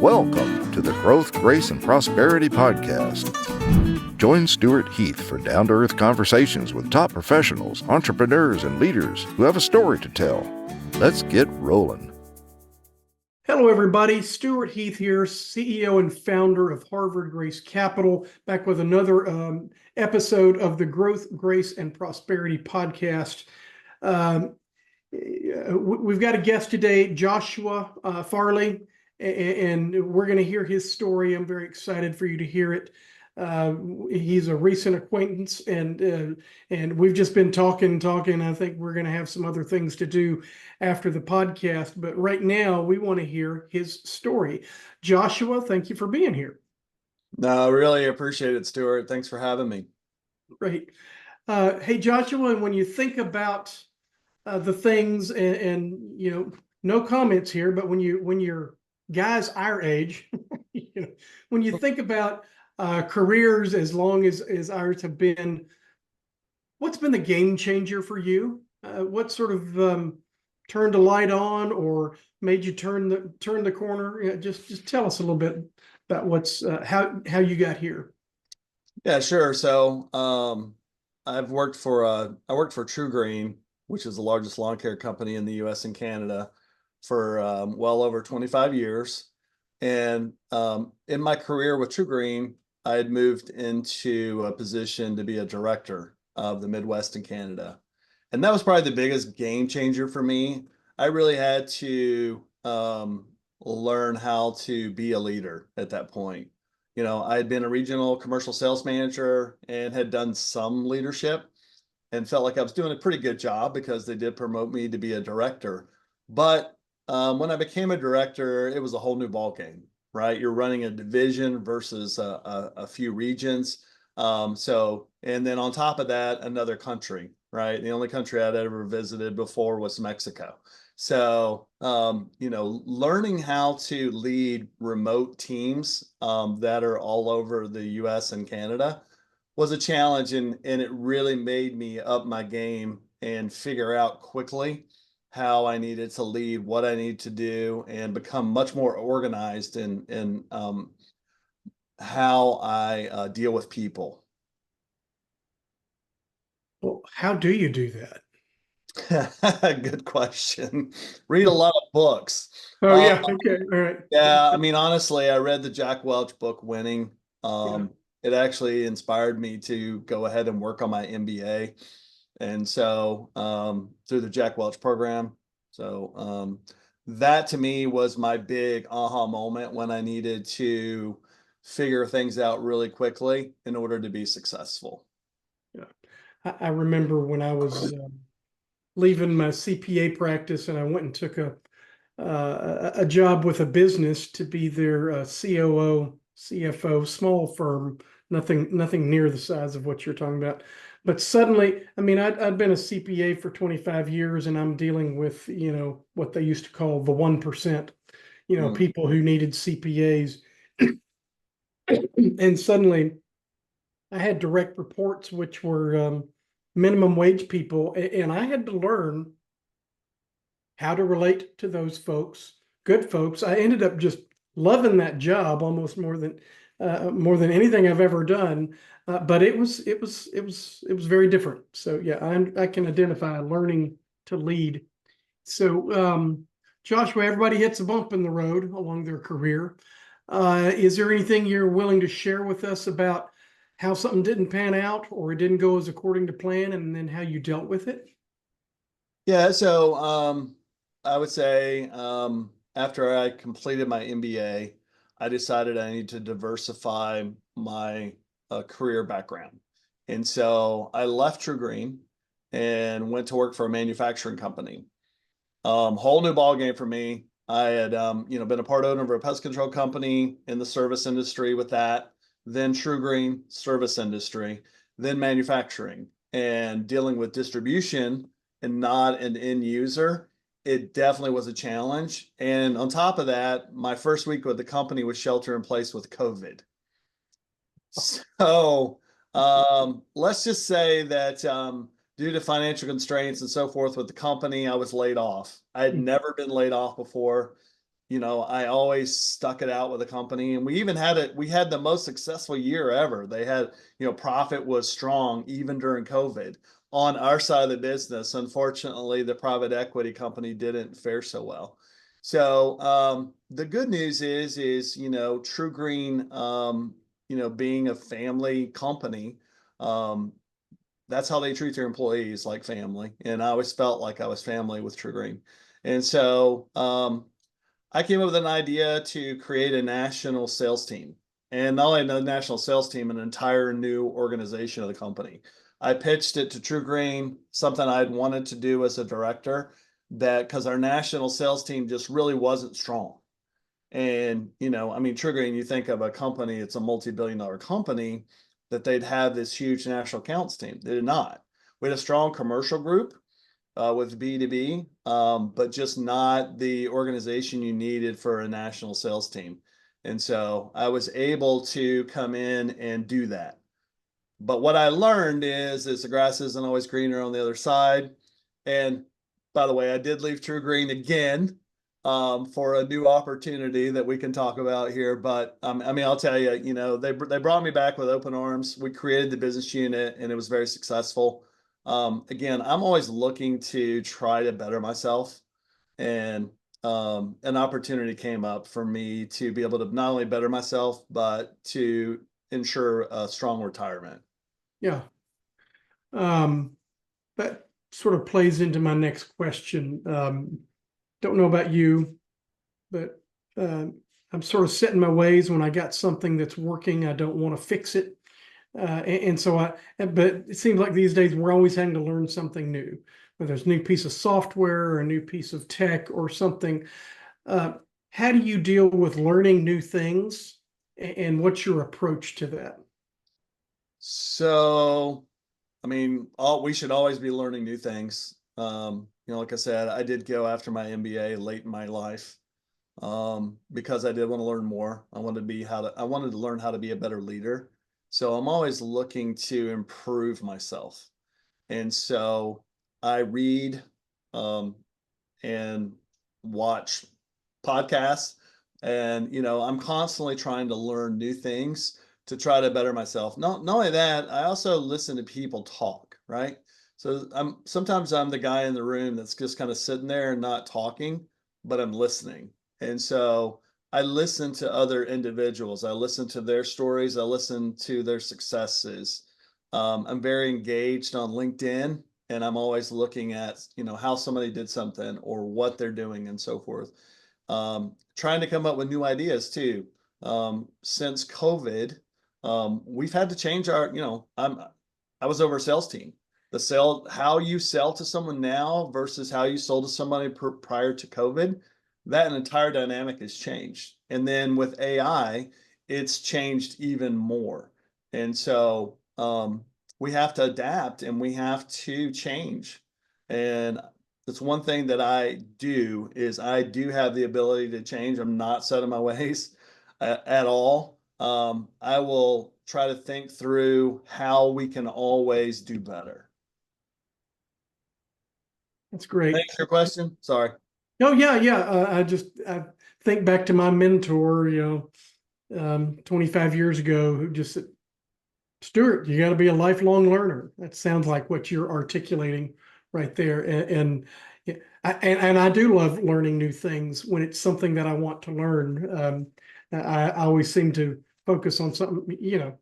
Welcome to the Growth, Grace, and Prosperity Podcast. Join Stewart Heath for down-to-earth conversations with top professionals, entrepreneurs, and leaders who have a story to tell. Let's get rolling. Hello, everybody. Stewart Heath here, CEO and founder of Harvard Grace Capital, back with another episode of the Growth, Grace, and Prosperity Podcast. We've got a guest today, Joshua Farley, and we're going to hear his story. I'm very excited for you to hear it. He's a recent acquaintance, and we've just been talking. I think we're going to have some other things to do after the podcast, but right now we want to hear his story. Joshua, thank you for being here. No, I really appreciate it, Stuart. Thanks for having me. Great. Hey, Joshua, when you think about the things, and you know, no comments here, but when you're guys our age, when you think about careers as long as ours have been, what's been the game changer for you? What sort of turned a light on or made you turn the corner? Just tell us a little bit about what's how you got here. Yeah, sure. So I worked for True Green, which is the largest lawn care company in the U.S. and Canada, for well over 25 years. And in my career with True Green, I had moved into a position to be a director of the Midwest and Canada. And that was probably the biggest game changer for me. I really had to learn how to be a leader at that point. You know, I had been a regional commercial sales manager and had done some leadership and felt like I was doing a pretty good job because they did promote me to be a director. But when I became a director, it was a whole new ballgame, right? You're running a division versus a few regions. And then on top of that, another country, right? The only country I'd ever visited before was Mexico. So, learning how to lead remote teams that are all over the US and Canada was a challenge, and it really made me up my game and figure out quickly how I needed to lead, what I need to do, and become much more organized in how I deal with people. Well, how do you do that? Good question. Read a lot of books. Oh, yeah. Okay. All right. Yeah. I mean, honestly, I read the Jack Welch book, Winning. It actually inspired me to go ahead and work on my MBA. And so through the Jack Welch program. So that to me was my big aha moment when I needed to figure things out really quickly in order to be successful. Yeah. I remember when I was leaving my CPA practice, and I went and took a job with a business to be their COO, CFO, small firm, nothing near the size of what you're talking about. But suddenly, I mean, I'd been a CPA for 25 years, and I'm dealing with, what they used to call the 1%, people who needed CPAs. And suddenly I had direct reports, which were minimum wage people, and I had to learn how to relate to those folks, good folks. I ended up just loving that job almost more than anything I've ever done. But it was very different. So yeah, I can identify learning to lead. So Joshua, everybody hits a bump in the road along their career. Is there anything you're willing to share with us about how something didn't pan out or it didn't go as according to plan, and then how you dealt with it? Yeah, so I would say after I completed my MBA, I decided I need to diversify my career background. And so I left True Green and went to work for a manufacturing company. Whole new ballgame for me. I had been a part owner of a pest control company in the service industry with that, then True Green, service industry, then manufacturing, and dealing with distribution and not an end user. It definitely was a challenge. And on top of that, my first week with the company was shelter in place with COVID. So let's just say that due to financial constraints and so forth with the company, I was laid off. I had never been laid off before. I always stuck it out with the company, and we even we had the most successful year ever. They had, profit was strong even during COVID on our side of the business. Unfortunately, the private equity company didn't fare so well. So the good news is True Green, being a family company, that's how they treat their employees, like family. And I always felt like I was family with True Green. And so I came up with an idea to create a national sales team. And not only a national sales team, an entire new organization of the company. I pitched it to True Green, something I'd wanted to do as a director, that because our national sales team just really wasn't strong. And, True Green, you think of a company, it's a multi-billion-dollar company, that they'd have this huge national accounts team. They did not. We had a strong commercial group with B2B, but just not the organization you needed for a national sales team. And so I was able to come in and do that. But what I learned is the grass isn't always greener on the other side. And by the way, I did leave True Green again for a new opportunity that we can talk about here. But I'll tell you, they brought me back with open arms. We created the business unit, and it was very successful. Again, I'm always looking to try to better myself, and an opportunity came up for me to be able to not only better myself, but to ensure a strong retirement. Yeah. That sort of plays into my next question. Don't know about you, but I'm sort of set in my ways. When I got something that's working, I don't want to fix it. But it seems like these days we're always having to learn something new, whether it's a new piece of software or a new piece of tech or something. How do you deal with learning new things, and what's your approach to that? So, we should always be learning new things. Like I said, I did go after my MBA late in my life because I did want to learn more. I wanted to learn how to be a better leader. So I'm always looking to improve myself. And so I read and watch podcasts, and I'm constantly trying to learn new things to try to better myself. Not only that, I also listen to people talk, right? So sometimes I'm the guy in the room that's just kind of sitting there and not talking, but I'm listening. And so I listen to other individuals. I listen to their stories. I listen to their successes. I'm very engaged on LinkedIn, and I'm always looking at, how somebody did something or what they're doing and so forth. Trying to come up with new ideas too. Since COVID, we've had to change our, I was over a sales team. How you sell to someone now versus how you sold to somebody prior to COVID, that entire dynamic has changed. And then with AI, it's changed even more. And so we have to adapt, and we have to change. And that's one thing that I do have the ability to change. I'm not set in my ways at all. I will try to think through how we can always do better. That's great. Thanks for your question. Sorry. Oh yeah. I think back to my mentor, 25 years ago, who just said, Stewart, you got to be a lifelong learner. That sounds like what you're articulating right there. And I do love learning new things when it's something that I want to learn. I always seem to focus on something,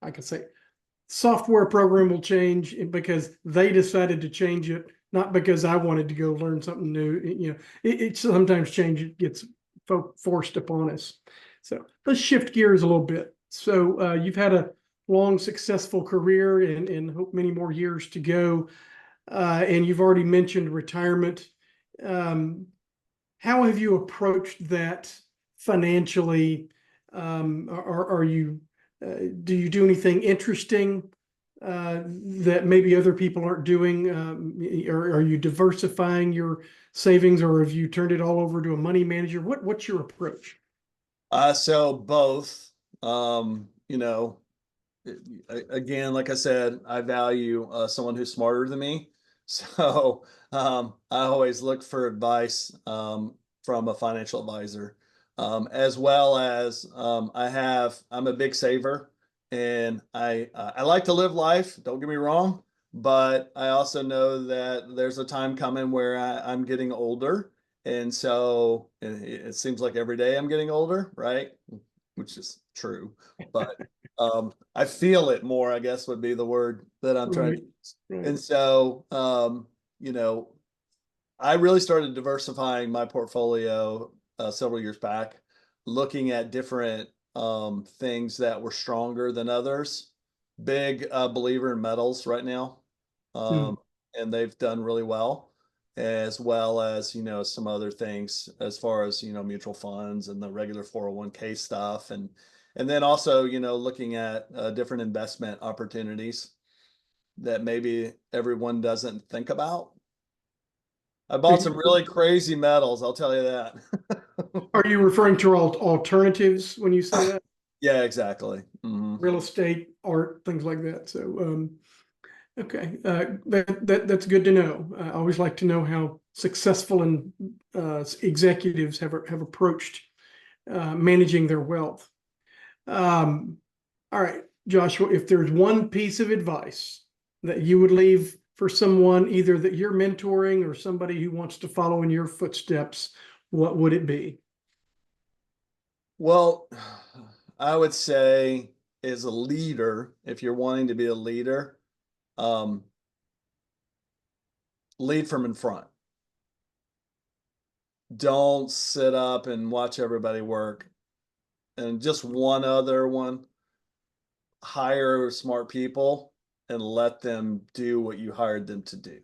I could say software program will change because they decided to change it, not because I wanted to go learn something new. It sometimes gets forced upon us. So let's shift gears a little bit. So you've had a long, successful career and hope many more years to go. And you've already mentioned retirement. How have you approached that financially? Are you do you do anything interesting that maybe other people aren't doing? Or are you diversifying your savings, or have you turned it all over to a money manager? What's your approach? So both. Again, like I said, I value someone who's smarter than me. So I always look for advice from a financial advisor. as well as I'm a big saver, and I like to live life. Don't get me wrong, but I also know that there's a time coming where I'm getting older, and so it seems like every day I'm getting older, right? Which is true, but I feel it more, I guess would be the word that I'm trying to use. Right. And so, I really started diversifying my portfolio several years back, looking at different things that were stronger than others. Big believer in metals right now, Mm. and they've done really well as some other things as far as mutual funds and the regular 401k stuff, and then also looking at different investment opportunities that maybe everyone doesn't think about. I bought some really crazy metals, I'll tell you that. Are you referring to alternatives when you say that? Yeah, exactly. Mhm. Real estate, art, things like that. So, okay, that's good to know. I always like to know how successful and executives have approached managing their wealth. All right, Joshua, if there's one piece of advice that you would leave for someone either that you're mentoring or somebody who wants to follow in your footsteps, what would it be? Well, I would say as a leader, if you're wanting to be a leader, um, lead from in front. Don't sit up and watch everybody work. And just one other one, hire smart people and let them do what you hired them to do.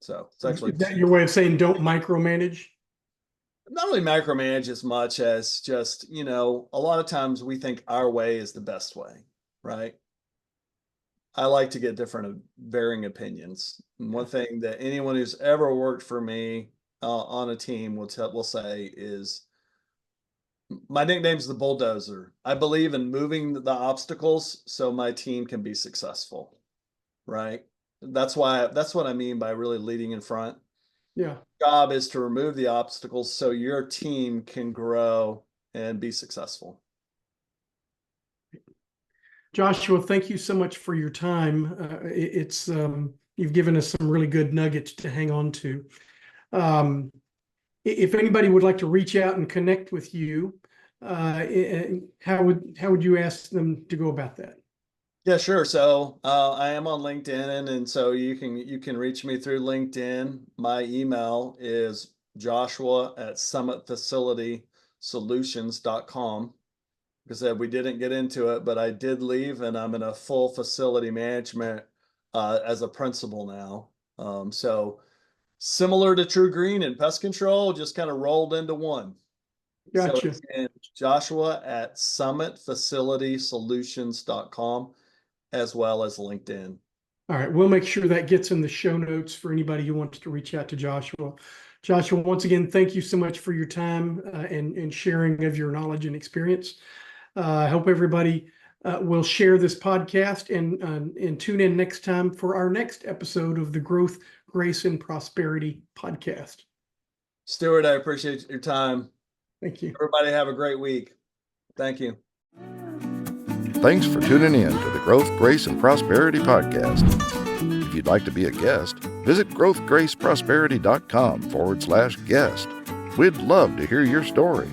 So it's actually Is that your way of saying don't micromanage? not really micromanage as much as just, a lot of times we think our way is the best way, right? I like to get different varying opinions. And one thing that anyone who's ever worked for me on a team will say is my nickname's the bulldozer. I believe in moving the obstacles so my team can be successful, right? That's what I mean by really leading in front. Yeah. Job is to remove the obstacles so your team can grow and be successful. Joshua, thank you so much for your time. It's you've given us some really good nuggets to hang on to. If anybody would like to reach out and connect with you, how would you ask them to go about that? Yeah, sure. So I am on LinkedIn, and so you can reach me through LinkedIn. My email is joshua@summitfacilitysolutions.com. Because we didn't get into it, but I did leave, and I'm in a full facility management as a principal now. So similar to True Green and pest control, just kind of rolled into one. So Gotcha. it's Joshua@summitfacilitysolutions.com as well as LinkedIn. All right, we'll make sure that gets in the show notes for anybody who wants to reach out to Joshua. Joshua, once again, thank you so much for your time and sharing of your knowledge and experience. I hope everybody will share this podcast and tune in next time for our next episode of the Growth, Grace, and Prosperity podcast. Stewart, I appreciate your time. Thank you. Everybody have a great week. Thank you. Thanks for tuning in to the Growth, Grace, and Prosperity podcast. If you'd like to be a guest, visit growthgraceprosperity.com/guest. We'd love to hear your story.